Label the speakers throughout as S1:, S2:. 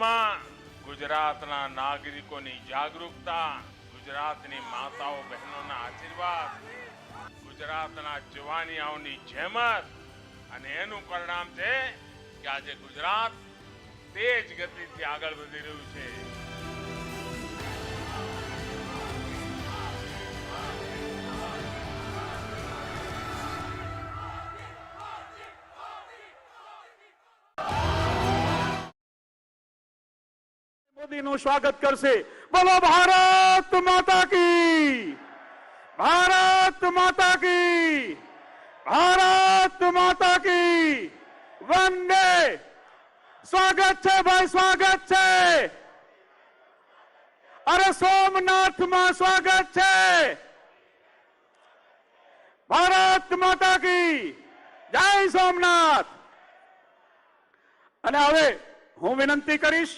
S1: દિશામાં ગુજરાતના નાગરિકોની જાગૃતતા, ગુજરાતની માતાઓ બહેનોના આશીર્વાદ, ગુજરાતના જવાનિયાઓની જેમત અને એનું પરિણામ છે કે આજે ગુજરાત તેજ ગતિથી આગળ વધી રહ્યું છે.
S2: મોદીનું સ્વાગત કરશે. બોલો ભારત માતા કી, ભારત માતા કી, ભારત માતા કી. વંદે. સ્વાગત છે ભાઈ, સ્વાગત છે. અરે સોમનાથમાં સ્વાગત છે. ભારત માતા કી જય સોમનાથ. અને હવે હું વિનંતી કરીશ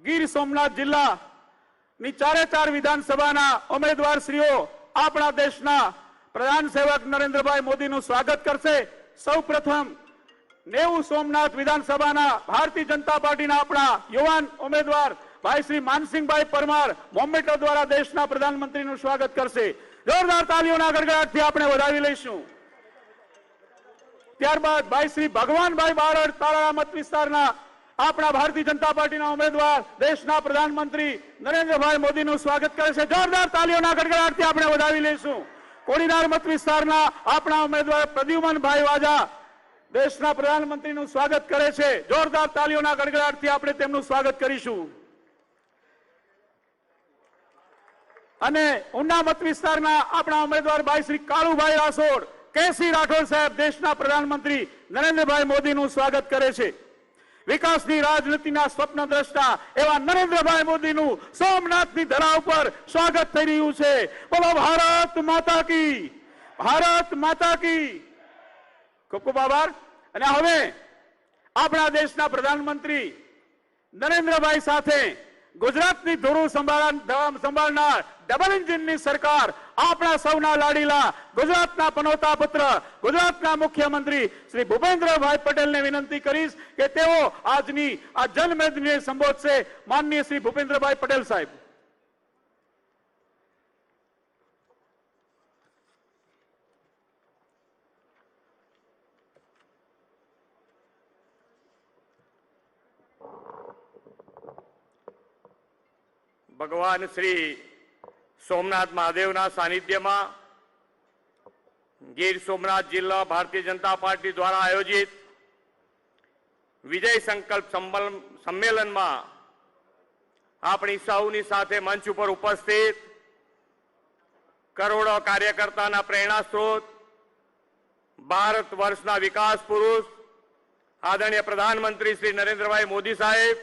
S2: ગીર સોમનાથ જિલ્લાની ચારે વિધાનસભાના ઉમેદવારશ્રીઓ આપણા દેશના પ્રધાન સેવક નરેન્દ્રભાઈ મોદીનું સ્વાગત કરશે. સૌપ્રથમ 90 સોમનાથ વિધાનસભાના ભારતીય જનતા પાર્ટીના આપણા યુવાન ઉમેદવાર ભાઈ શ્રી માનસિંહભાઈ પરમાર મોમેન્ટો દ્વારા દેશના પ્રધાનમંત્રીનું સ્વાગત કરશે. જોરદાર તાલીઓના ગડગડાટથી આપણે વધાવી લઈશું. ત્યારબાદ ભાઈ શ્રી ભગવાનભાઈ બારડ તાલાળા મત વિસ્તારના આપણા ભારતીય જનતા પાર્ટીના ઉમેદવાર દેશના પ્રધાનમંત્રી નરેન્દ્રભાઈ મોદીનું સ્વાગત કરે છે. જોરદાર તાલીઓના ગડગડાટથી આપણે વધાવી લઈશું. કોડીનાર મત વિસ્તારના આપણા ઉમેદવાર પ્રદ્યુમનભાઈ વાજા દેશના પ્રધાનમંત્રીનું સ્વાગત કરે છે. જોરદાર તાલીઓના ગડગડાટથી આપણે તેમનું સ્વાગત કરીશું. અને ઉના મત વિસ્તારના આપણા ઉમેદવાર ભાઈ શ્રી કાળુભાઈ રાસોડ કેસી રાઠોડ સાહેબ દેશના પ્રધાનમંત્રી નરેન્દ્રભાઈ મોદીનું સ્વાગત કરે છે. વિકાસની રાજનીતિના સ્વપ્ન દ્રષ્ટા એવા નરેન્દ્રભાઈ મોદીનું સોમનાથની ધરા ઉપર સ્વાગત થઈ રહ્યું છે. બોલો ભારત માતા કી, ભારત માતા કી. ખૂબ ખૂબ આભાર. અને હવે આપણા દેશના પ્રધાનમંત્રી નરેન્દ્રભાઈ સાથે ગુજરાતની ધોરું સંભાળનાર ડબલ એન્જિનની સરકાર આપણા સૌના લાડીલા ગુજરાતના પનોતા પુત્ર ગુજરાતના મુખ્યમંત્રી શ્રી ભૂપેન્દ્રભાઈ પટેલને વિનંતી કરીશ કે તેઓ આજની આ જનમેદનીને સંબોધશે. માનનીય શ્રી ભૂપેન્દ્રભાઈ પટેલ સાહેબ.
S3: ભગવાન શ્રી સોમનાથ મહાદેવના સાનિધ્યમાં ગીર સોમનાથ જિલ્લા ભારતીય જનતા પાર્ટી દ્વારા આયોજિત વિજય સંકલ્પ સંમેલનમાં આપણી સૌની સાથે મંચ ઉપર ઉપસ્થિત કરોડો કાર્યકર્તાના પ્રેરણા સ્ત્રોત, ભારત વર્ષના વિકાસ પુરુષ આદરણીય પ્રધાનમંત્રી શ્રી નરેન્દ્રભાઈ મોદી સાહેબ,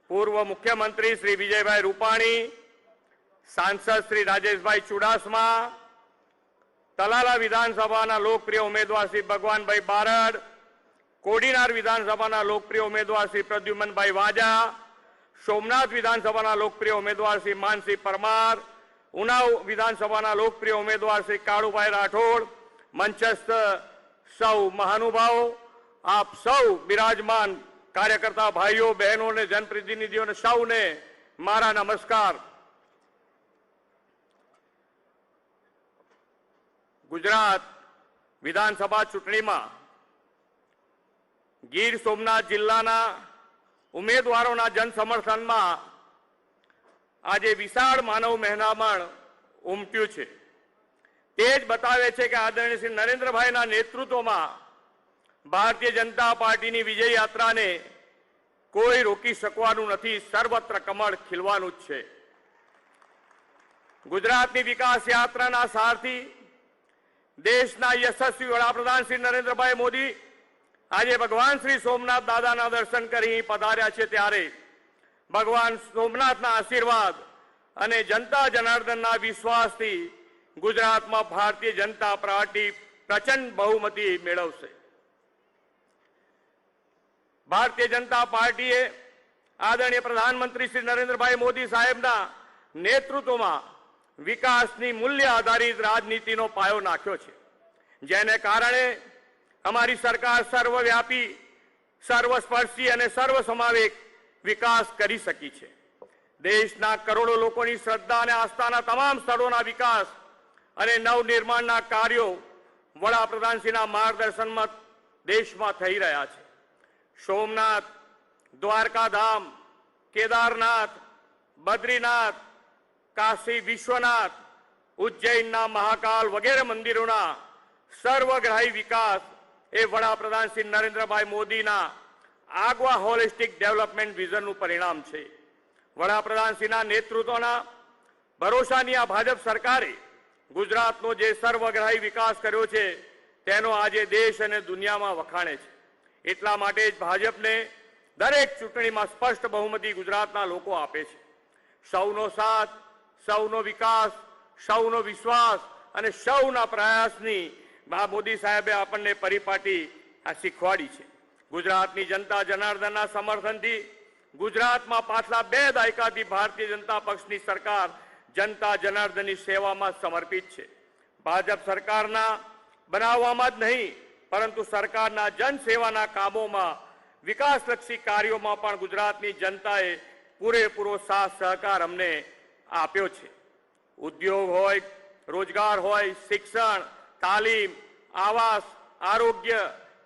S3: પૂર્વ મુખ્યમંત્રી શ્રી વિજયભાઈ રૂપાણી, સાંસદ શ્રી રાજેશભાઈ ચુડાસમા, તલાલા વિધાનસભાના લોકપ્રિય ઉમેદવાર શ્રી ભગવાનભાઈ બારડ, કોડીનાર વિધાનસભાના લોકપ્રિય ઉમેદવાર શ્રી પ્રદ્યુમનભાઈ વાજા, સોમનાથ વિધાનસભાના લોકપ્રિય ઉમેદવાર શ્રી માનસિંહ પરમાર, ઉનાવ વિધાનસભાના લોકપ્રિય ઉમેદવાર શ્રી કાળુભાઈ રાઠોડ, મંચસ્થ સૌ મહાનુભાવો, આપ સૌ બિરાજમાન કાર્યકર્તા ભાઈઓ બહેનો અને જનપ્રતિનિધિઓને સૌને મારા નમસ્કાર. ગુજરાત વિધાનસભા ચૂંટણીમાં ગીર સોમનાથ જિલ્લાના ઉમેદવારોના જનસમર્થનમાં આજે વિશાળ માનવ મહેરામણ ઉમટ્યું છે. તે જ બતાવે છે કે આદરણીય શ્રી નરેન્દ્રભાઈના નેતૃત્વમાં ભારતીય જનતા પાર્ટીની વિજય યાત્રાને કોઈ રોકી શકવાનું નથી. સર્વત્ર કમળ ખીલવાનું જ છે. ગુજરાતની વિકાસ યાત્રાના સારથી દેશના યશસ્વી વડાપ્રધાન શ્રી નરેન્દ્રભાઈ મોદી આજે ભગવાન શ્રી સોમનાથ દાદાના દર્શન કરી પધાર્યા છે. ત્યારે ભગવાન સોમનાથના આશીર્વાદ અને જનતા જનાર્દનના વિશ્વાસથી ગુજરાતમાં ભારતીય જનતા પાર્ટી પ્રચંડ બહુમતી મેળવશે. ભારતીય જનતા પાર્ટીએ આદરણીય પ્રધાનમંત્રી શ્રી નરેન્દ્રભાઈ મોદી સાહેબના નેતૃત્વમાં વિકાસની મૂલ્ય આધારિત રાજનીતિનો પાયો નાખ્યો છે, જેને કારણે અમારી સરકાર સર્વવ્યાપી, સર્વસ્પર્શી અને સર્વસમાવેક વિકાસ કરી શકી છે. દેશના કરોડો લોકોની શ્રદ્ધા અને આસ્થાના તમામ સ્થળોના વિકાસ અને નવનિર્માણના કાર્યો વડાપ્રધાનશ્રીના માર્ગદર્શનમાં દેશમાં થઈ રહ્યા છે. સોમનાથ, દ્વારકાધામ, કેદારનાથ, બદ્રીનાથ, કાશી વિશ્વનાથ, ઉજ્જૈનના મહાકાલ વગેરે મંદિરોના સર્વગ્રાહી વિકાસ એ વડાપ્રધાન શ્રી નરેન્દ્રભાઈ મોદીના આગવા હોલિસ્ટિક ડેવલપમેન્ટ વિઝનનું પરિણામ છે. વડાપ્રધાનશ્રીના નેતૃત્વના ભરોસાની આ ભાજપ સરકારે ગુજરાતનો જે સર્વગ્રાહી વિકાસ કર્યો છે તેનો આજે દેશ અને દુનિયામાં વખાણે છે. એટલા માટે જ ભાજપને દરેક ચૂંટણીમાં સ્પષ્ટ બહુમતી ગુજરાતના લોકો આપે છે. સૌનો સાથ, સૌનો વિકાસ, સૌનો વિશ્વાસ અને સૌના પ્રયાસની મોદી સાહેબે આપણને પરિપાટી આ શીખવાડી છે. ગુજરાતની જનતા જનાર્દનના સમર્થનથી ગુજરાતમાં પાછલા 2 દાયકાથી ભારતીય જનતા પક્ષની સરકાર જનતા જનાર્દનની સેવામાં સમર્પિત છે. ભાજપ સરકારના બનાવવામાં જ નહીં પરંતુ સરકારના જનસેવાના કામોમાં, વિકાસલક્ષી કાર્યોમાં પણ ગુજરાતની જનતાએ પૂરેપૂરો સાથ સહકાર અમને આપ્યો છે. ઉદ્યોગ હોય, રોજગાર હોય, શિક્ષણ, તાલીમ, આવાસ, આરોગ્ય,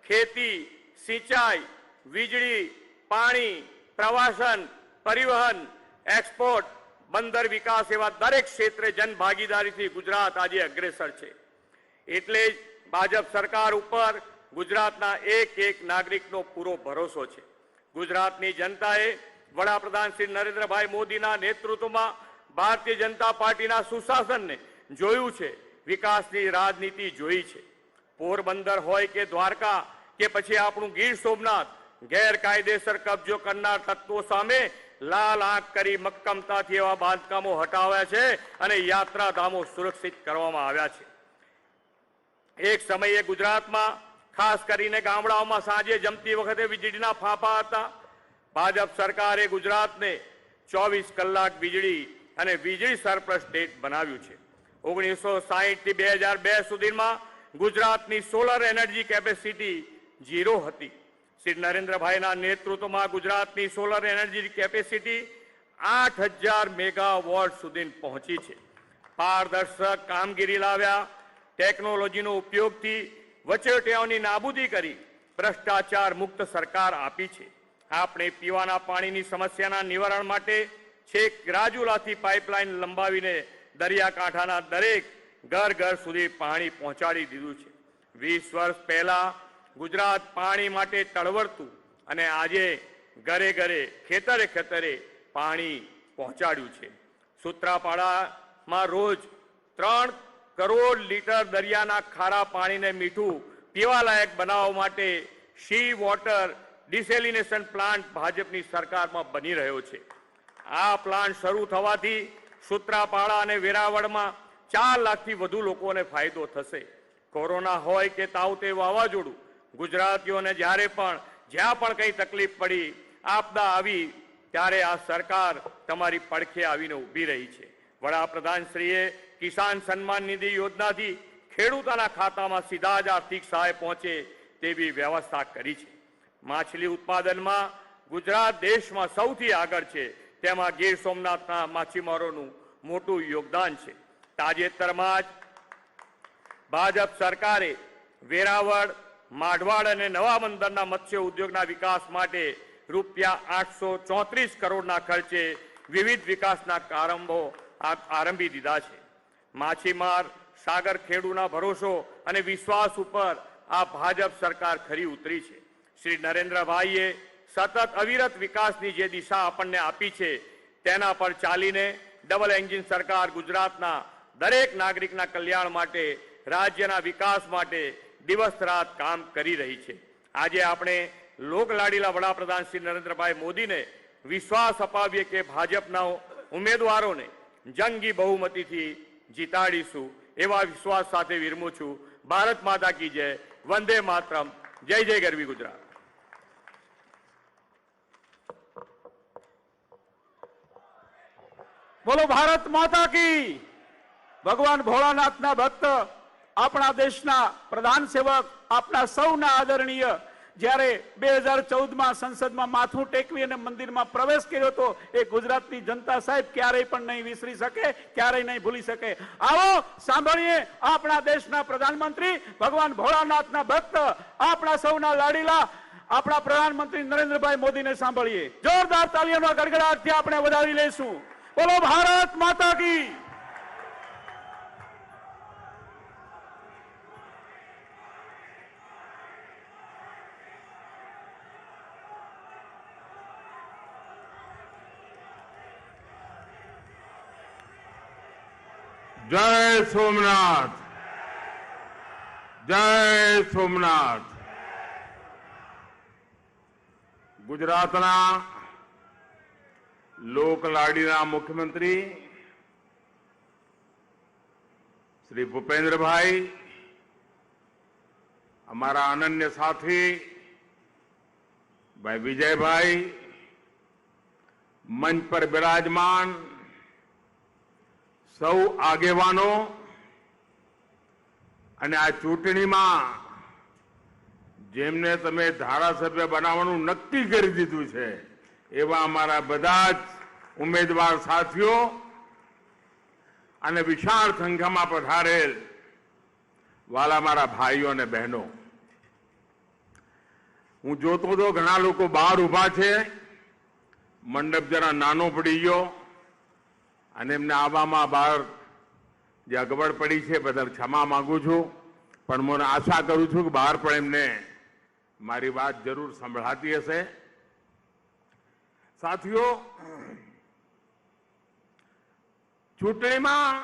S3: ખેતી, સિંચાઈ, વીજળી, પાણી, પ્રવાસન, પરિવહન, એક્સપોર્ટ, બંદર વિકાસ એવા દરેક ક્ષેત્રે જનભાગીદારીથી ગુજરાત આજે અગ્રેસર છે. એટલે જ ભાજપ સરકાર ઉપર ગુજરાતના એક એક નાગરિકનો પૂરો ભરોસો છે. ગુજરાતની જનતાએ વડાપ્રધાન શ્રી નરેન્દ્રભાઈ મોદીના નેતૃત્વમાં ભારતીય જનતા પાર્ટીના સુશાસનને જોયું છે, વિકાસની રાજનીતિ જોઈ છે. પોરબંદર હોય કે દ્વારકા કે પછી આપણું ગીર સોમનાથ, ગેરકાયદેસર કબજો કરનાર તત્વો સામે લાલ આંખ કરી મક્કમતાથી એવા બાંધકામો હટાવ્યા છે અને યાત્રાધામો સુરક્ષિત કરવામાં આવ્યા છે. એક સમયે ગુજરાતમાં ખાસ કરીને ગામડાઓમાં સાંજે જમતી વખતે વીજળીના ફાંફા હતા. ભાજપ સરકારે ગુજરાતને 24 કલાક વીજળી અને વીજળી સરપ્લસ સ્ટેટ બનાવ્યું છે. 1960 થી 2002 સુધીમાં ગુજરાતની સોલર એનર્જી કેપેસિટી 0 હતી. શ્રી નરેન્દ્રભાઈના નેતૃત્વમાં ગુજરાતની સોલર એનર્જી કેપેસિટી 8000 મેગાવોટ સુધી પહોંચી છે. પારદર્શક કામગીરી લાવ્યા, ટેકનોલોજીનો ઉપયોગથી વચેટિયાઓની નાબૂદી કરી ભ્રષ્ટાચાર મુક્ત સરકાર આપી છે. આપણે પીવાના પાણીની સમસ્યાના નિવારણ માટે છેક રાજુલાથી પાઇપલાઇન લંબાવીને દરિયાકાંઠાના દરેક ઘર ઘર સુધી પાણી પહોંચાડી દીધું છે. 20 વર્ષ પહેલા ગુજરાત પાણી માટે તળવળતું અને આજે ઘરે ઘરે, ખેતરે ખેતરે પાણી પહોંચાડ્યું છે. સૂત્રાપાડામાં રોજ 3 કરોડ લીટર દરિયાના ખારા પાણીને મીઠું પીવાલાયક બનાવવા માટે સી વોટર ડિસેલિનેશન પ્લાન્ટ ભાજપની સરકારમાં બની રહ્યો છે. આ પ્લાન્ટ શરૂ થવાથી સૂત્રાપાડા અને વેરાવળમાં 4 લાખથી વધુ લોકોને ફાયદો થશે. કોરોના હોય કે તાવતે વાવાઝોડું, ગુજરાતીઓને જ્યારે પણ જ્યાં પણ કંઈ તકલીફ પડી, આપદા આવી ત્યારે આ સરકાર તમારી પડખે આવીને ઊભી રહી છે. વડાપ્રધાનશ્રીએ કિસાન સન્માન નિધિ યોજનાથી ખેડૂતોના ખાતામાં સીધા જ આર્થિક સહાય પહોંચે તેવી વ્યવસ્થા કરી છે. માછલી ઉત્પાદનમાં ગુજરાત દેશમાં સૌથી આગળ છે, તેમાં ગીર સોમનાથના માછીમારોનું મોટું યોગદાન છે. તાજેતરમાં જ ભાજપ સરકારે વેરાવળ, માઢવાડ અને નવા બંદરના મત્સ્ય ઉદ્યોગના વિકાસ માટે રૂપિયા 834 કરોડના ખર્ચે વિવિધ વિકાસના કામો આરંભી દીધા છે. માછીમાર, સાગર ખેડૂના ભરોસો અને વિશ્વાસ ઉપર આ ભાજપ સરકાર ખરી ઉતરી છે. શ્રી નરેન્દ્રભાઈએ સતત અવિરત વિકાસની જે દિશા આપણને આપી છે તેના પર ચાલીને ડબલ એન્જિન સરકાર ગુજરાતના દરેક નાગરિકના કલ્યાણ માટે, રાજ્યના વિકાસ માટે દિવસ રાત કામ કરી રહી છે. આજે આપણે લોકલાડીલા વડાપ્રધાન શ્રી નરેન્દ્રભાઈ મોદીને વિશ્વાસ અપાવીએ કે ભાજપના ઉમેદવારોને જંગી બહુમતીથી જીતાડીશું. એવા વિશ્વાસ સાથે વિરમું છું. ભારત માતા કી જય. વંદે માતરમ. જય જય ગરવી ગુજરાત.
S2: બોલો ભારત માતા કી. ભગવાન ભોળાનાથના ભક્ત, આપણા દેશના પ્રધાન સેવક, આપણા સૌના આદરણીય જ્યારે 2014માં સંસદમાં માથું ટેકવી અને મંદિરમાં પ્રવેશ કર્યો હતો એ ગુજરાતની જનતા સાહેબ ક્યારેય પણ નહીં વિસરી શકે, ક્યારેય નહીં ભૂલી શકે. આવો સાંભળીએ આપણા દેશના પ્રધાનમંત્રી, ભગવાન ભોળાનાથના ભક્ત, આપણા સૌના લાડીલા આપણા પ્રધાનમંત્રી નરેન્દ્રભાઈ મોદીને સાંભળીએ. જોરદાર તાળીઓના ગડગડાટથી આપણે વધાવી લઈશું. બોલો ભારત માતા કી.
S1: जय सोमनाथ, जय सोमनाथ. ગુજરાતના લોકલાડીના મુખ્યમંત્રી શ્રી ભૂપેન્દ્રભાઈ, અમારા અનન્ય સાથી ભાઈ વિજયભાઈ, મંચ પર બિરાજમાન સૌ આગેવાનો અને આ ચૂંટણીમાં જેમને તમે ધારાસભ્ય બનાવવાનું નક્કી કરી દીધું છે એવા અમારા બધા જ ઉમેદવાર સાથીઓ અને વિશાળ સંખ્યામાં પધારેલ વાલા મારા ભાઈઓ અને બહેનો, હું જોતો તો ઘણા લોકો બહાર ઊભા છે. મંડપ જરા નાનો પડી ગયો અને એમને આવવામાં બહાર જે અગવડ પડી છે બદલ ક્ષમા માંગુ છું, પણ મને આશા કરું છું કે બહાર પણ એમને મારી વાત જરૂર સંભળાતી હશે. સાથીઓ, ચૂંટણીમાં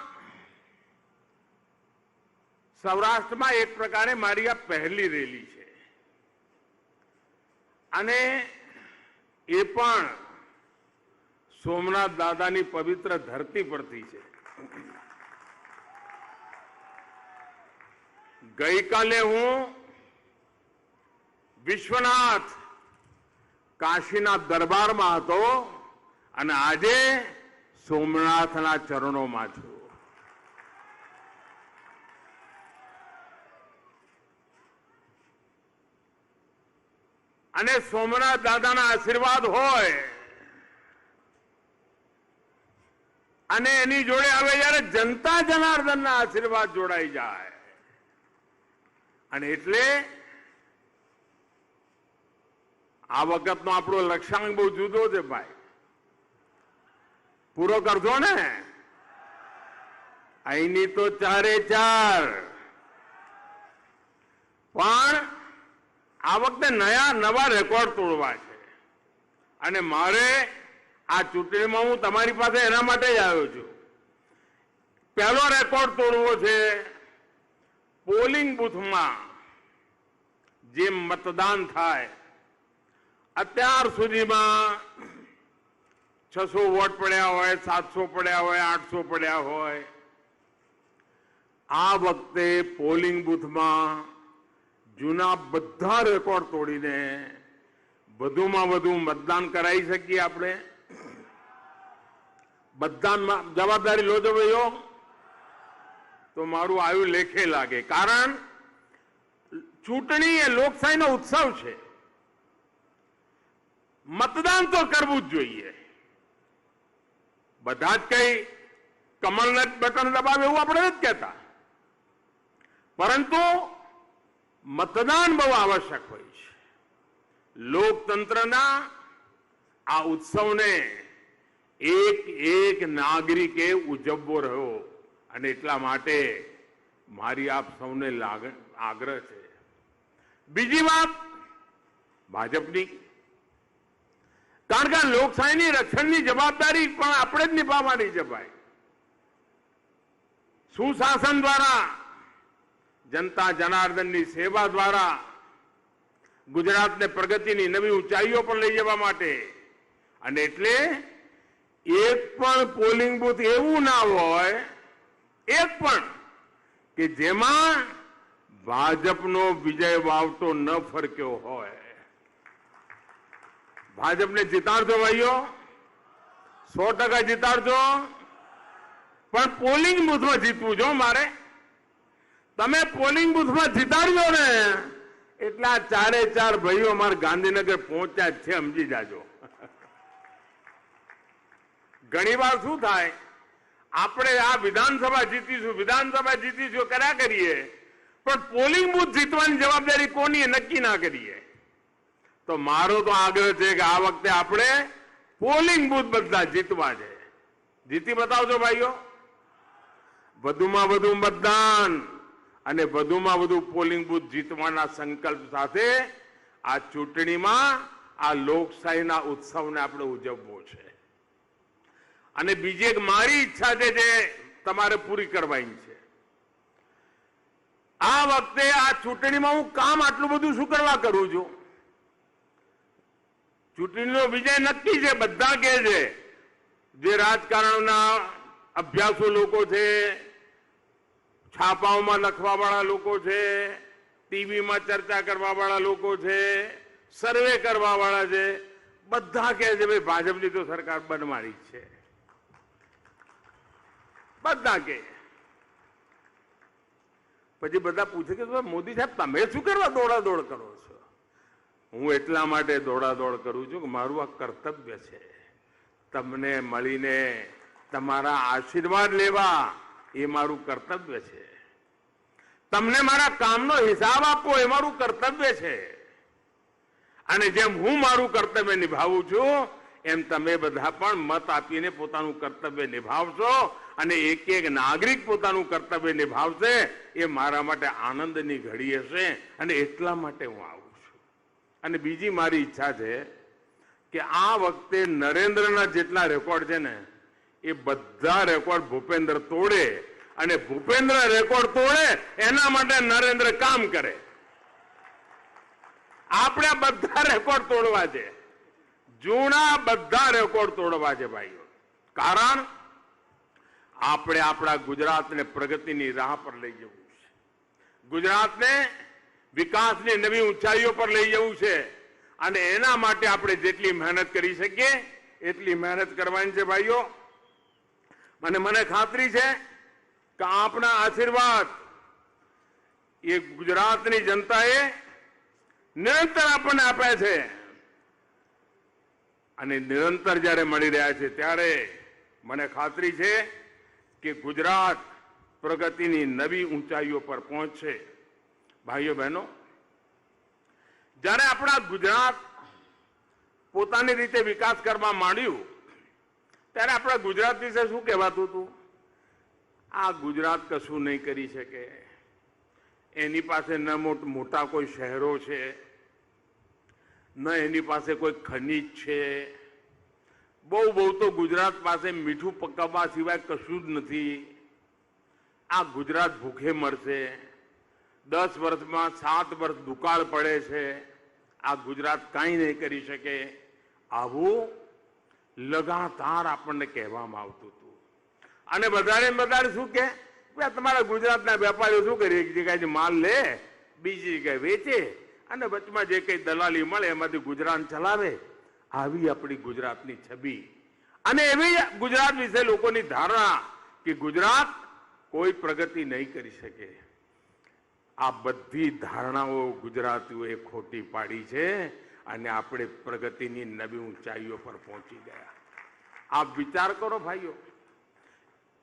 S1: સૌરાષ્ટ્રમાં એક પ્રકારે મારી આ પહેલી રેલી છે અને એ પણ સોમનાથ દાદાની પવિત્ર ધરતી પરથી છે. ગઈકાલે હું વિશ્વનાથ કાશીના દરબારમાં હતો અને આજે સોમનાથના ચરણોમાં છું. અને સોમનાથ દાદાના આશીર્વાદ હોય અને એની જોડે હવે જયારે જનતા જનાર્દનના આશીર્વાદ જોડાઈ જાય અને એટલે આ વખતનો આપણો લક્ષ્યાંક બહુ જુદો છે ભાઈ. પૂરો કરજો ને. અહીંની તો 4-4, પણ આ વખતે નવા રેકોર્ડ તોડવા છે અને મારે આ ચૂંટણીમાં હું તમારી પાસે એના માટે જ આવ્યો છું. પહેલો રેકોર્ડ તોડવો છે પોલિંગ બૂથમાં જે મતદાન થાય. અત્યાર સુધીમાં 600 વોટ પડ્યા હોય, 700 પડ્યા હોય, 800 પડ્યા હોય. આ વખતે પોલિંગ બૂથમાં જૂના બધા રેકોર્ડ તોડીને વધુમાં વધુ મતદાન કરાવી શકીએ આપણે. મતદાનમાં જવાબદારી લો છો ભાઈઓ, તો મારું આયુ લેખે લાગે. કારણ ચૂંટણી એ લોકશાહીનો ઉત્સવ છે. મતદાન તો કરવું જ જોઈએ. બધા જ કઈ કમળને બટન દબાવે એવું આપણે નથી કહેતા, પરંતુ મતદાન બહુ આવશ્યક હોય છે. લોકતંત્રના આ ઉત્સવને એક નાગરિકે ઉજવવો રહ્યો અને એટલા માટે મારી આપ સૌને આગ્રહ છે. બીજી વાત ભાજપની, કારણ કે લોકશાહીની રક્ષણની જવાબદારી પણ આપણે જ નિભાવવાની છે ભાઈ. સુશાસન દ્વારા, જનતા જનાર્દનની સેવા દ્વારા ગુજરાતને પ્રગતિની નવી ઊંચાઈઓ પર લઈ જવા માટે. અને એટલે એક પણ પોલિંગ બૂથ એવું ના હોય, એક પણ કે જેમાં ભાજપનો વિજય વાવતો ન ફરક્યો હોય. ભાજપને જીતાડજો ભાઈઓ, 100% જીતાડજો, પણ પોલિંગ બૂથમાં જીતવું જો મારે. તમે પોલિંગ બૂથમાં જીતાડજો ને એટલા ચારે ચાર ભાઈઓ અમારા ગાંધીનગર પહોંચ્યા જ છે, સમજી જાજો. ઘણી વાર શું થાય, આપણે આ વિધાનસભા જીતીશું કર્યા કરીએ, પણ પોલિંગ બુથ જીતવાની જવાબદારી કોની નક્કી ના કરીએ. તો મારો તો આગ્રહ છે કે આ વખતે આપણે પોલિંગ બુથ બધા જીતવા છે. જીતી બતાવજો ભાઈઓ. વધુમાં વધુ મતદાન અને વધુમાં વધુ પોલિંગ બુથ જીતવાના સંકલ્પ સાથે આ ચૂંટણીમાં આ લોકશાહીના ઉત્સવને આપણે ઉજવવો છે. અને બીજી એક મારી ઈચ્છા છે જે તમારે પૂરી કરવાની છે. આ વખતે આ ચૂંટણીમાં હું કામ આટલું બધું શું કરવા કરું છું? ચૂંટણીનો વિજય નક્કી છે, બધા કહે છે. જે રાજકારણના અભ્યાસુ લોકો છે, છાપાઓમાં લખવાવાળા લોકો છે, ટીવીમાં ચર્ચા કરવાવાળા લોકો છે, સર્વે કરવાવાળા છે, બધા કહે છે ભાઈ ભાજપની તો સરકાર બનવાની છે. બધા કે પછી બધા પૂછે કે મોદી સાહેબ તમે શું કરવા દોડાદોડ કરો છો? હું એટલા માટે દોડાદોડ કરું છું કે મારું આ કર્તવ્ય છે. તમને મળીને તમારા આશીર્વાદ લેવા એ મારું કર્તવ્ય છે. તમને મારા કામનો હિસાબ આપવો એ મારું કર્તવ્ય છે. અને જેમ હું મારું કર્તવ્ય નિભાવું છું એમ તમે બધા પણ મત આપીને પોતાનું કર્તવ્ય નિભાવશો અને એક એક નાગરિક પોતાનું કર્તવ્ય નિભાવશે. એ મારા માટે આનંદની ઘડી હશે અને એટલા માટે હું આવું છું. અને બીજી મારી ઈચ્છા છે કે આ વખતે નરેન્દ્રના જેટલા રેકોર્ડ છે ને એ બધા રેકોર્ડ ભૂપેન્દ્ર તોડે અને ભૂપેન્દ્ર રેકોર્ડ તોડે એના માટે નરેન્દ્ર કામ કરે. આપણે બધા રેકોર્ડ તોડવા છે, જૂના બધા રેકોર્ડ તોડવા છે ભાઈઓ. કારણ આપણે આપણા ગુજરાતને પ્રગતિની રાહ પર લઈ જવું છે. ગુજરાતને વિકાસની નવી ઊંચાઈઓ પર લઈ જવું છે અને એના માટે આપણે જેટલી મહેનત કરી શકીએ એટલી મહેનત કરવાની છે ભાઈઓ. મને ખાતરી છે કે આપના આશીર્વાદ એ ગુજરાતની જનતાએ નિરંતર આપણને આપ્યા છે અને નિરંતર જ્યારે મળી રહ્યા છે ત્યારે મને ખાતરી છે કે ગુજરાત પ્રગતિની નવી ઊંચાઈઓ પર પહોંચશે. ભાઈઓ બહેનો, જ્યારે આપણા ગુજરાત પોતાની રીતે વિકાસ કરવા માંડ્યું ત્યારે આપણા ગુજરાત વિશે શું કહેવાતું હતું? આ ગુજરાત કશું નહીં કરી શકે, એની પાસે ન મોટા કોઈ શહેરો છે, ન એની પાસે કોઈ ખનીજ છે, બહુ તો ગુજરાત પાસે મીઠું પકાવવા સિવાય કશું જ નથી. આ ગુજરાત ભૂખે મરશે, 10 વર્ષમાં 7 વર્ષ દુકાળ પડે છે, આ ગુજરાત કાંઈ નહીં કરી શકે, આવું લગાતાર આપણને કહેવામાં આવતું હતું. અને વધારે શું કે તમારા ગુજરાતના વેપારીઓ શું કરે, એક જગ્યાએ માલ લે, બીજી જગ્યાએ વેચે અને વચમાં જે કઈ દલાલી મળે એમાંથી ગુજરાત ચલાવે. આવી આપણી ગુજરાતની છબી અને એવી ગુજરાત વિશે લોકોની ધારણા કે ગુજરાત કોઈ પ્રગતિ નહીં કરી શકે. આ બધી ધારણાઓ ગુજરાતીઓએ ખોટી પાડી છે અને આપણે પ્રગતિની નવી ઊંચાઈઓ પર પહોંચી ગયા. આપ વિચાર કરો ભાઈઓ,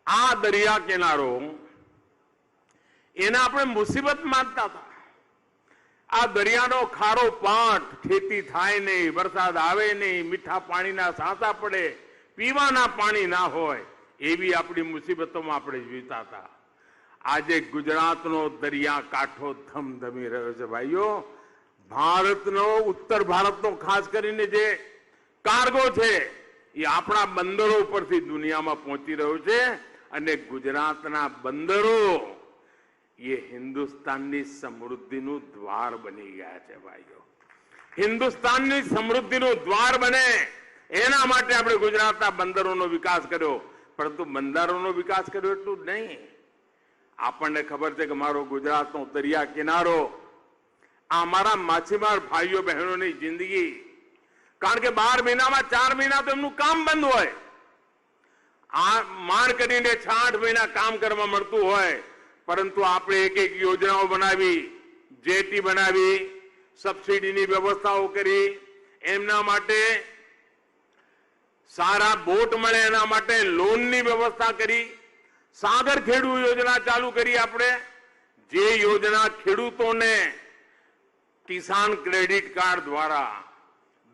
S1: આ દરિયા કિનારો એને આપણે મુસીબત માનતા હતા. આ દરિયાનો ખારો પાટ, ખેતી થાય નહીં, વરસાદ આવે નહીં, મીઠા પાણીના સાંસા પડે, પીવાના પાણી ના હોય, એવી આપણી મુસીબતોમાં આપણે જીવતા હતા. આજે ગુજરાતનો દરિયા કાંઠો ધમધમી રહ્યો છે ભાઈઓ. ભારતનો, ઉત્તર ભારતનો ખાસ કરીને જે કાર્ગો છે એ આપણા બંદરો ઉપરથી દુનિયામાં પહોંચી રહ્યો છે અને ગુજરાતના બંદરો એ હિન્દુસ્તાનની સમૃદ્ધિનું દ્વાર બની ગયા છે ભાઈઓ. હિન્દુસ્તાનની સમૃદ્ધિનું દ્વાર બને એના માટે આપણે ગુજરાતના બંદરોનો વિકાસ કર્યો. પરંતુ બંદરોનો વિકાસ કર્યો એટલું જ નહીં, આપણને ખબર છે કે મારો ગુજરાતનો દરિયા કિનારો આ અમારા માછીમાર ભાઈઓ બહેનોની જિંદગી, કારણ કે 12 મહિનામાં 4 મહિના તો એમનું કામ બંધ હોય. આ માંડ કરીને 6-8 મહિના કામ કરવા મળતું હોય, પરંતુ આપણે એક યોજનાઓ બનાવી, જેટી બનાવી, સબસિડીની વ્યવસ્થાઓ કરી, એમના માટે સારા બોટ મળે એના માટે લોનની વ્યવસ્થા કરી, સાગર ખેડૂ યોજના ચાલુ કરી. આપણે જે યોજના ખેડૂતોને કિસાન ક્રેડિટ કાર્ડ દ્વારા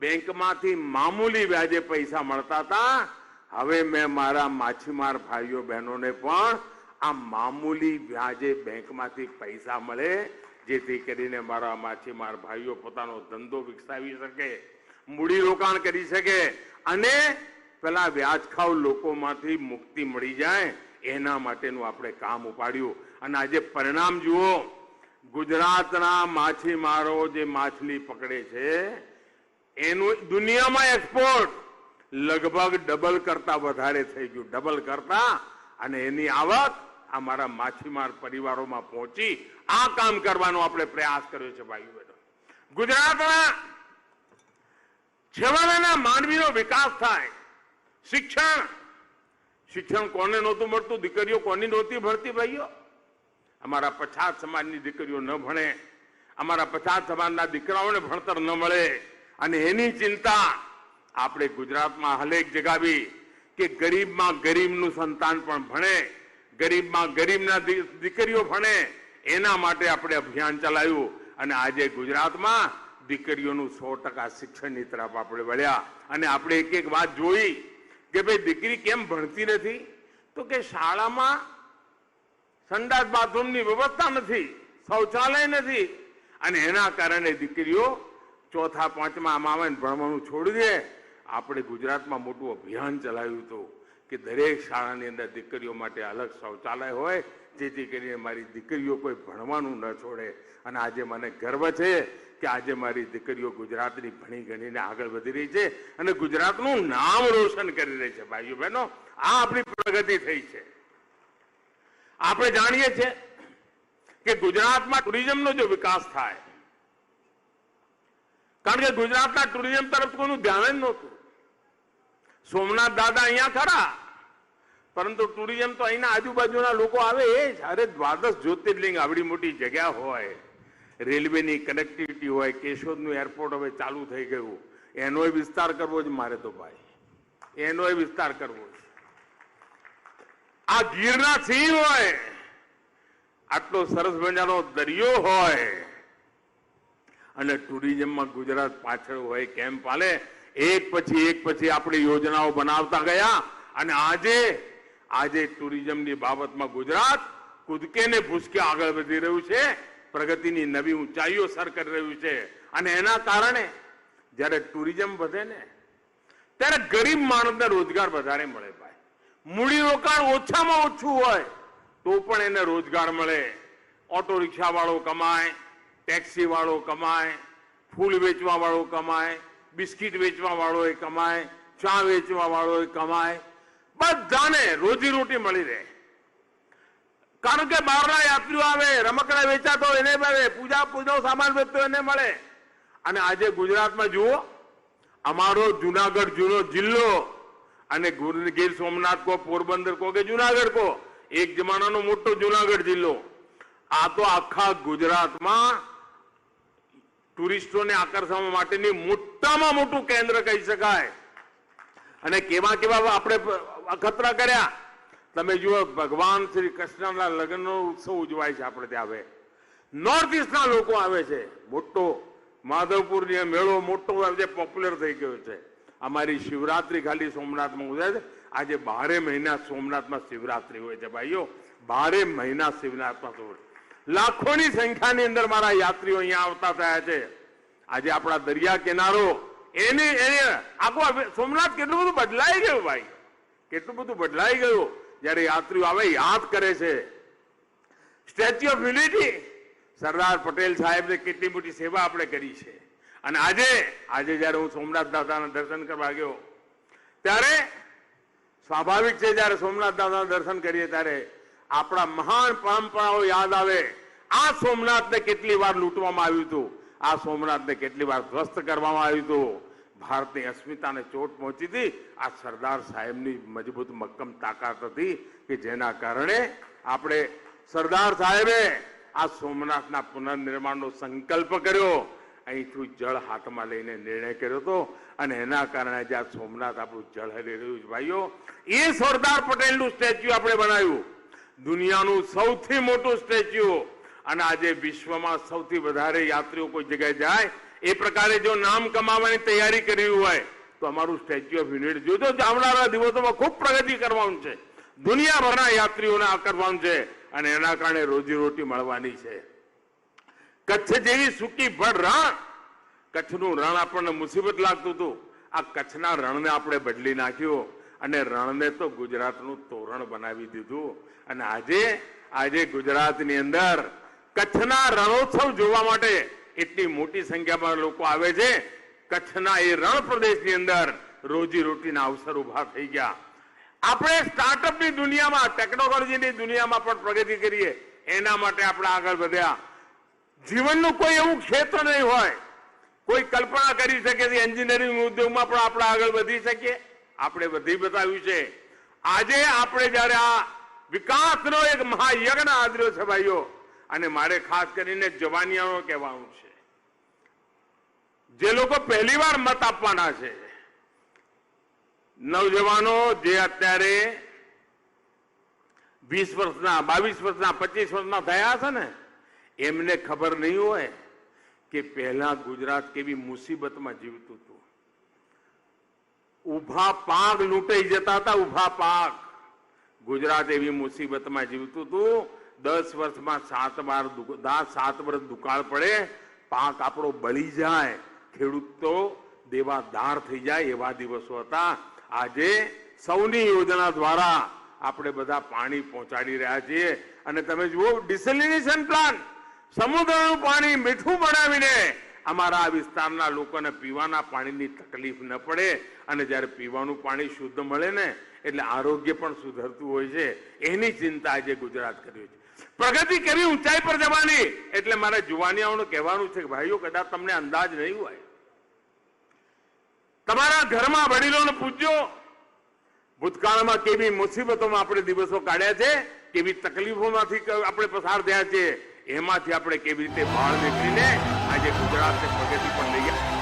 S1: બેંકમાંથી મામૂલી વ્યાજે પૈસા મળતા હતા, હવે મેં મારા માછીમાર ભાઈઓ બહેનોને પણ આ મામૂલી વ્યાજે બેંકમાંથી પૈસા મળે, જેથી કરીને મારા માછીમાર ભાઈઓ પોતાનો ધંધો વિકસાવી શકે, મૂડીરોકાણ કરી શકે અને પેલા વ્યાજખાવ લોકોમાંથી મુક્તિ મળી જાય, એના માટેનું આપણે કામ ઉપાડ્યું. અને આજે પરિણામ જુઓ, ગુજરાતના માછીમારો જે માછલી પકડે છે એનું દુનિયામાં એક્સપોર્ટ લગભગ ડબલ કરતા વધારે થઈ ગયું, ડબલ કરતા. અને એની આવક અમારા માછીમાર પરિવારોમાં પહોંચી આ કામ કરવાનો આપણે પ્રયાસ કર્યો છે. ભાઈઓ બહેનો, ગુજરાતના છેવાડાના માનવીનો વિકાસ થાય. શિક્ષણ કોને નહોતું મળતું? દીકરીઓ કોની નહોતી ભણતી? ભાઈઓ, અમારા પછાત સમાજની દીકરીઓ ન ભણે, અમારા પછાત સમાજના દીકરાઓને ભણતર ન મળે, અને એની ચિંતા આપણે ગુજરાતમાં હલેક જગાવી કે ગરીબમાં ગરીબનું સંતાન પણ ભણે, ગરીબમાં ગરીબના દીકરીઓ ભણે, એના માટે આપણે અભિયાન ચલાવ્યું. અને આજે ગુજરાતમાં દીકરીઓનું 100% શિક્ષણની તરફ આપણે વળ્યા. અને આપણે એક એક વાત જોઈ કે ભાઈ દીકરી કેમ ભણતી નથી? તો કે શાળામાં સંડાસ બાથરૂમની વ્યવસ્થા નથી, શૌચાલય નથી, અને એના કારણે દીકરીઓ ચોથા પાંચમા આમાં ભણવાનું છોડી દે. આપણે ગુજરાતમાં મોટું અભિયાન ચલાવ્યું હતું કે દરેક શાળાની અંદર દીકરીઓ માટે અલગ શૌચાલય હોય, જેથી કરીને મારી દીકરીઓ કોઈ ભણવાનું ન છોડે. અને આજે મને ગર્વ છે કે આજે મારી દીકરીઓ ગુજરાતની ભણી ગણીને આગળ વધી રહી છે અને ગુજરાતનું નામ રોશન કરી રહી છે. ભાઈઓ બહેનો, આ આપણી પ્રગતિ થઈ છે. આપણે જાણીએ છીએ કે ગુજરાતમાં ટુરિઝમનો જો વિકાસ થાય, કારણ કે ગુજરાતના ટુરિઝમ તરફ કોઈનું ધ્યાન જ નહોતું. સોમનાથ દાદા અહીંયા ખરા, પરંતુ ટુરિઝમ તો અહીંના આજુબાજુના લોકો આવે એ જ. અરે 12 જ્યોતિર્લિંગ આવડી મોટી જગ્યા હોય, રેલવેની કનેક્ટિવિટી હોય, કેશોદનું એરપોર્ટ હવે ચાલુ થઈ ગયું, એનોય વિસ્તાર કરવો જ મારે તો ભાઈ, એનોય વિસ્તાર કરવો છે. આ ગીરના સિંહ હોય, આટલો સરસ મજાનો દરિયો હોય, અને ટુરિઝમમાં ગુજરાત પાછળ હોય કેમ પાલે? એક પછી આપણી યોજનાઓ બનાવતા ગયા. અને આજે ટુરિઝમની બાબતમાં ગુજરાત કૂદકે ને ભૂસકે આગળ વધી રહ્યું છે, પ્રગતિની નવી ઊંચાઈઓ સર કરી રહ્યું છે. અને એના કારણે જ્યારે ટુરિઝમ વધે ને ત્યારે ગરીબ માણસને રોજગાર વધારે મળે. ભાઈ, મૂડીરોકાણ ઓછામાં ઓછું હોય તો પણ એને રોજગાર મળે. ઓટો રિક્ષા વાળો કમાય, ટેક્સી વાળો કમાય, ફૂલ વેચવા વાળો કમાય, બિસ્કિટ વેચવા વાળો એ કમાય, ચા વેચવા વાળો એ કમાય, બધાને રોજીરોટી મળી રહે. કારણ કે બહારના યાત્રીઓ આવે, રમકડા વેચાતો એને મળે, પૂજાનો સામાન વેચતો એને મળે. અને આજે ગુજરાતમાં જુઓ, અમારો જુનાગઢ જૂનો જિલ્લો અને ગીર સોમનાથ કો, પોરબંદર કો કે જુનાગઢ કો, એક જમાનાનો મોટો જુનાગઢ જિલ્લો, આ તો આખા ગુજરાતમાં ટુરિસ્ટોને આકર્ષવા માટેની મોટામાં મોટું કેન્દ્ર કહી શકાય. અને કેવા આપણે અખતરા કર્યા. તમે જુઓ, ભગવાન શ્રી કૃષ્ણના લગ્નનો ઉત્સવ ઉજવાય છે આપણે ત્યાં. હવે નોર્થ ઇસ્ટના લોકો આવે છે, મોટો માધવપુરની મેળો મોટો આજે પોપ્યુલર થઈ ગયો છે. અમારી શિવરાત્રી ખાલી સોમનાથમાં ઉજવાય છે. આજે 12 મહિના સોમનાથમાં શિવરાત્રી હોય છે. ભાઈઓ, 12 મહિના શિવનાથમાં હોય. લાખોની સંખ્યાની અંદર મારા યાત્રીઓ અહીંયા આવતા થયા છે. આજે આપણા દરિયા કિનારો એને આખું સોમનાથ કેટલું બધું બદલાઈ ગયું ભાઈ, કેટલું બધું બદલાઈ ગયું. જયારે યાત્રીઓ આવે યાદ કરે છે. Statue of unity, Sardar Patel સાહેબને કેટલી મોટી સેવા આપણે કરી છે. અને આજે જયારે હું સોમનાથ દાદાના દર્શન કરવા ગયો ત્યારે સ્વાભાવિક છે, જયારે સોમનાથ દાદાના દર્શન કરીએ ત્યારે આપણા મહાન પરંપરાઓ યાદ આવે. આ સોમનાથને કેટલી વાર લૂંટવામાં આવ્યું હતું, આ સોમનાથને કેટલી વાર ધ્વસ્ત કરવામાં આવ્યું હતું. ભારતની અસ્મિતાને ચોટ પહોંચી હતી. આ સરદાર સાહેબની મજબૂત મક્કમ તાકાત હતી કે જેના કારણે આપણે સરદાર સાહેબે આ સોમનાથના પુનર્નિર્માણનો સંકલ્પ કર્યો. અહીંથી જળ હાથમાં લઈને નિર્ણય કર્યો હતો અને એના કારણે આજે આ સોમનાથ આપણું જળ હરી રહ્યું છે ભાઈઓ. એ સરદાર પટેલનું સ્ટેચ્યુ આપણે બનાવ્યું, દુનિયાનું સૌથી મોટું સ્ટેચ્યુ, અને આજે વિશ્વમાં સૌથી વધારે યાત્રીઓ કોઈ જગ્યાએ જાય એ પ્રકારે જો નામ કમાવાની તૈયારી કરી હોય તો અમારું સ્ટેચ્યુ ઓફ યુનિટી જોજો. આવનારા દિવસોમાં ખૂબ પ્રગતિ કરવાનું છે, દુનિયાભરના યાત્રીઓને આકર્ષવાનું છે અને એના કારણે રોજીરોટી મળવાની છે. કચ્છ જેવી સૂકી ભર રણ, કચ્છનું રણ આપણને મુસીબત લાગતું હતું, આ કચ્છના રણને આપણે બદલી નાખ્યું અને રણને તો ગુજરાતનું તોરણ બનાવી દીધું. અને આજે ગુજરાતની અંદર કચ્છના રણોત્સવ જોવા માટે એટલી મોટી સંખ્યામાં લોકો આવે છે. કચ્છના એ રણ પ્રદેશની અંદર રોજીરોટીના અવસર ઉભા થઈ ગયા. આપણે સ્ટાર્ટઅપની દુનિયામાં, ટેકનોલોજીની દુનિયામાં પણ પ્રગતિ કરીએ એના માટે આપણે આગળ વધ્યા. જીવનનું કોઈ એવું ક્ષેત્ર નહીં હોય, કોઈ કલ્પના કરી શકે છે એન્જિનિયરિંગ ઉદ્યોગમાં પણ આપણે આગળ વધી શકીએ, આપણે વધી બતાવ્યું છે. આજે આપણે જયારે આ વિકાસનો એક મહાયજ્ઞ આદર્યો છે ભાઈઓ, અને મારે ખાસ કરીને જવાનિયાનો કહેવાનું છે, જે લોકો પહેલીવાર મત આપવાના છે, નવજવાનો જે અત્યારે 20 વર્ષના, 22 વર્ષના, 25 વર્ષના થયા છે ને, એમને ખબર નહીં હોય કે પહેલા ગુજરાત કેવી મુસીબતમાં જીવતું હતું. ઉભા પાક લૂંટાઈ જતા હતા, ઉભા પાક. ગુજરાત એવી મુસીબતમાં જીવતું હતું. 10 વર્ષમાં 7 વર્ષ દુકાળ પડે, પાક આપણો બળી જાય, ખેડૂત તો દેવાદાર થઈ જાય એવા દિવસો હતા. આજે સૌની યોજના દ્વારા આપણે બધા પાણી પહોંચાડી રહ્યા છીએ. અને તમે જુઓ ડિસેલિનેશન પ્લાન, સમુદ્રનું પાણી મીઠું બનાવીને અમારા આ વિસ્તારના લોકોને પીવાના પાણીની તકલીફ ન પડે, અને જ્યારે પીવાનું પાણી શુદ્ધ મળે ને એટલે આરોગ્ય પણ સુધરતું હોય છે. એની ચિંતા આજે ગુજરાત કર્યું છે. પ્રગતિ કરી, ઊંચાઈ પર જવાની. એટલે મારે જુવાનિયાઓને કહેવાનું છે કે ભાઈઓ, કદાચ તમને અંદાજ નહીં હોય, તમારા ઘરમાં વડીલોને પૂછજો, ભૂતકાળમાં કેવી મુસીબતોમાં આપણે દિવસો કાઢ્યા છે, કેવી તકલીફોમાંથી આપણે પસાર થયા છે, એમાંથી આપણે કેવી રીતે બહાર નીકળીને આજે ગુજરાતને પ્રગતિ પણ લઈ ગયા.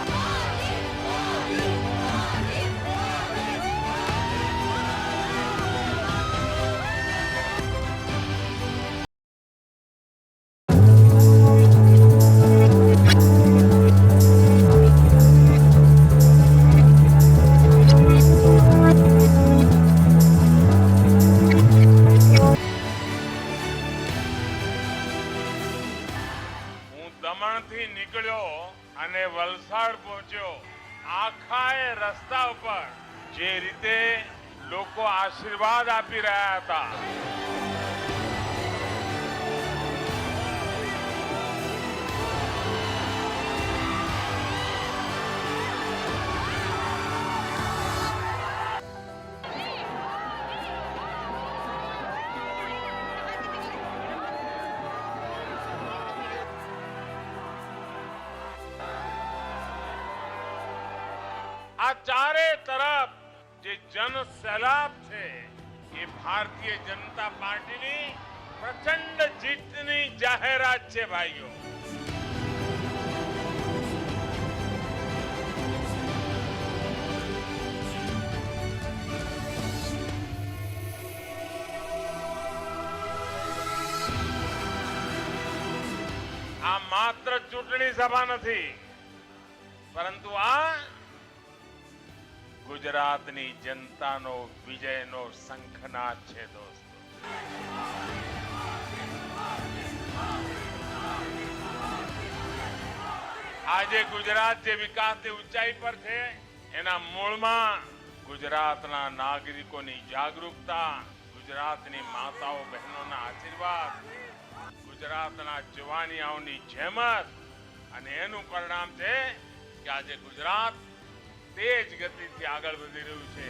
S1: દમણથી નીકળ્યો અને વલસાડ પહોંચ્યો, આખા એ રસ્તા ઉપર જે રીતે લોકો આશીર્વાદ આપી રહ્યા હતા, આ ચારે તરફ જે જન સૈલાબ છે એ ભારતીય જનતા પાર્ટીની પ્રચંડ જીતની જાહેરાત છે ભાઈઓ. આ માત્ર ચૂંટણી સભા નથી, પરંતુ આ ગુજરાતની જનતાનો વિજયનો શંખનાદ છે દોસ્તો. આજે ગુજરાત જે વિકાસની ઊંચાઈ પર છે એના મૂળમાં ગુજરાતના નાગરિકોની જાગૃતતા, ગુજરાતની માતાઓ બહેનોના આશીર્વાદ, ગુજરાતના જવાનિયાઓની જહેમત, અને એનું પરિણામ છે કે આજે ગુજરાત તેજ ગતિથી આગળ વધી રહ્યું છે.